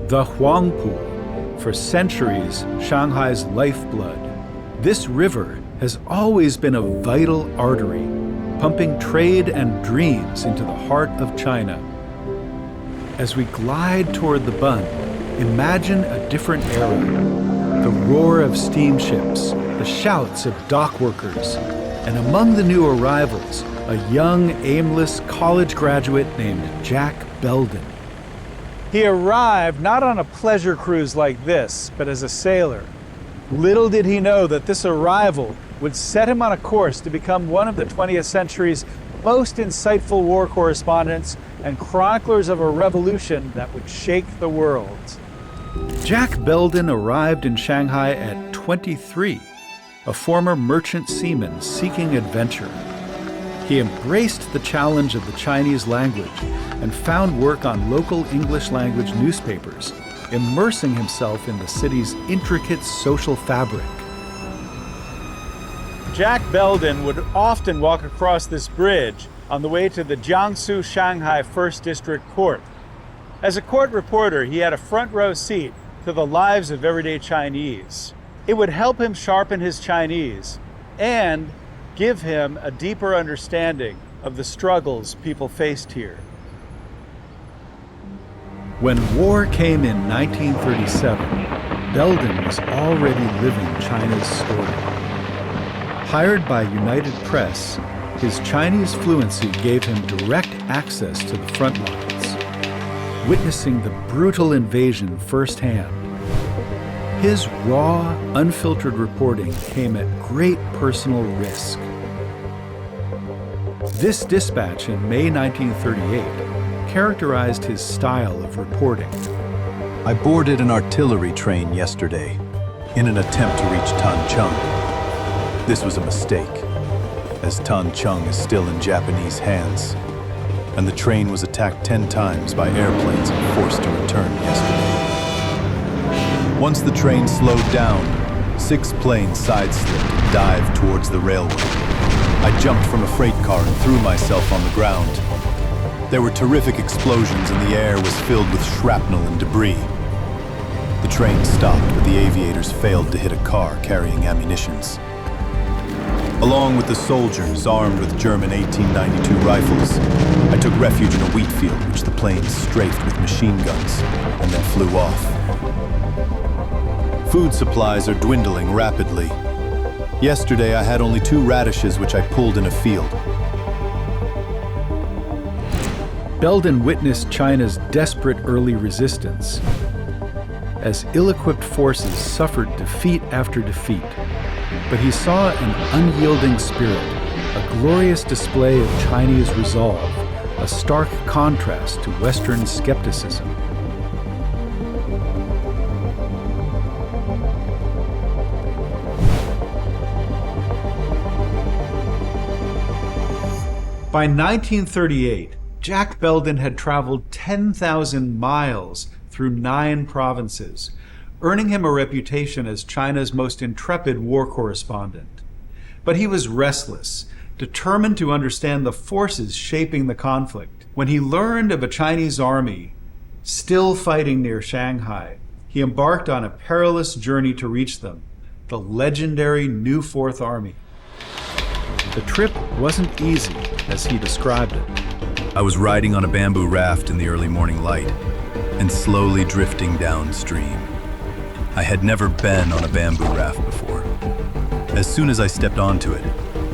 the Huangpu, for centuries Shanghai's lifeblood. This river has always been a vital artery, pumping trade and dreams into the heart of China. As we glide toward the Bund, imagine a different era. The roar of steamships, the shouts of dock workers, and among the new arrivals, a young, aimless college graduate named Jack Belden. He arrived not on a pleasure cruise like this, but as a sailor. Little did he know that this arrival would set him on a course to become one of the 20th century's most insightful war correspondents and chroniclers of a revolution that would shake the world. Jack Belden arrived in Shanghai at 23, a former merchant seaman seeking adventure. He embraced the challenge of the Chinese language and found work on local English language newspapers, immersing himself in the city's intricate social fabric. Jack Belden would often walk across this bridge on the way to the Jiangsu Shanghai 1st District Court. As a court reporter, he had a front row seat to the lives of everyday Chinese. It would help him sharpen his Chinese and give him a deeper understanding of the struggles people faced here. When war came in 1937, Belden was already living China's story. Hired by United Press, his Chinese fluency gave him direct access to the front lines, witnessing the brutal invasion firsthand. His raw, unfiltered reporting came at great personal risk. This dispatch in May 1938 characterized his style of reporting. I boarded an artillery train yesterday in an attempt to reach Tancheng. This was a mistake, as Tancheng is still in Japanese hands, and the train was attacked 10 times by airplanes and forced to return yesterday. Once the train slowed down, 6 planes sideslipped and dived towards the railway. I jumped from a freight car and threw myself on the ground. There were terrific explosions and the air was filled with shrapnel and debris. The train stopped, but the aviators failed to hit a car carrying ammunitions. Along with the soldiers armed with German 1892 rifles, I took refuge in a wheat field which the planes strafed with machine guns and then flew off. Food supplies are dwindling rapidly. Yesterday I had only 2 radishes which I pulled in a field. Belden witnessed China's desperate early resistance as ill-equipped forces suffered defeat after defeat. But he saw an unyielding spirit, a glorious display of Chinese resolve, a stark contrast to Western skepticism. By 1938, Jack Belden had traveled 10,000 miles through 9 provinces, earning him a reputation as China's most intrepid war correspondent. But he was restless, determined to understand the forces shaping the conflict. When he learned of a Chinese army still fighting near Shanghai, he embarked on a perilous journey to reach them, the legendary New Fourth Army. The trip wasn't easy, as he described it. I was riding on a bamboo raft in the early morning light and slowly drifting downstream. I had never been on a bamboo raft before. As soon as I stepped onto it,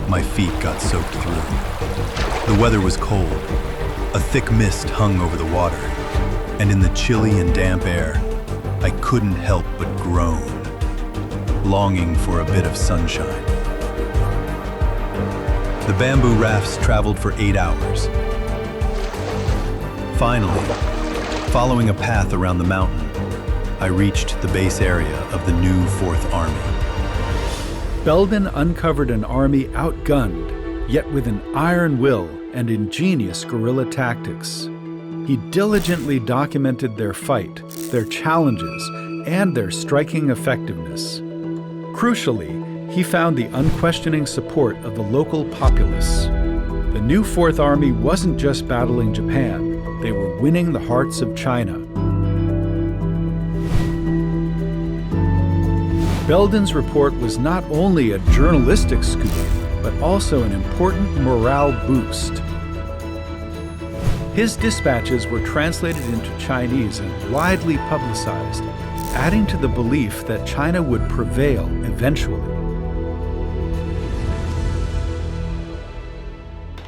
my feet got soaked through. The weather was cold. A thick mist hung over the water, and in the chilly and damp air, I couldn't help but groan, longing for a bit of sunshine. The bamboo rafts traveled for 8 hours. Finally, following a path around the mountain, I reached the base area of the new Fourth Army. Belden uncovered an army outgunned, yet with an iron will and ingenious guerrilla tactics. He diligently documented their fight, their challenges, and their striking effectiveness. Crucially, he found the unquestioning support of the local populace. The new Fourth Army wasn't just battling Japan, they were winning the hearts of China. Belden's report was not only a journalistic scoop, but also an important morale boost. His dispatches were translated into Chinese and widely publicized, adding to the belief that China would prevail eventually.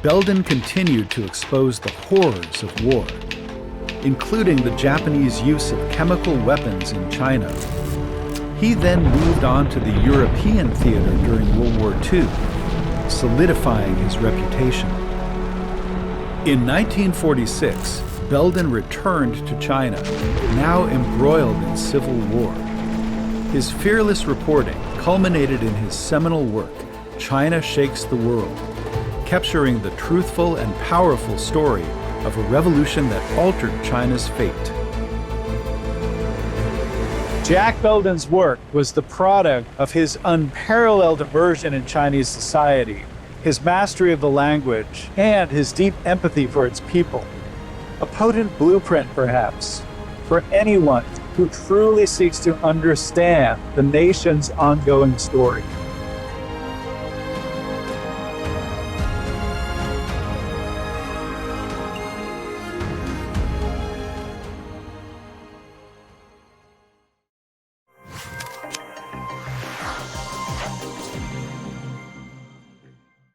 Belden continued to expose the horrors of war, including the Japanese use of chemical weapons in China. He then moved on to the European theater during World War II, solidifying his reputation. In 1946, Belden returned to China, now embroiled in civil war. His fearless reporting culminated in his seminal work, China Shakes the World, capturing the truthful and powerful story of a revolution that altered China's fate. Jack Belden's work was the product of his unparalleled immersion in Chinese society, his mastery of the language, and his deep empathy for its people. A potent blueprint, perhaps, for anyone who truly seeks to understand the nation's ongoing story.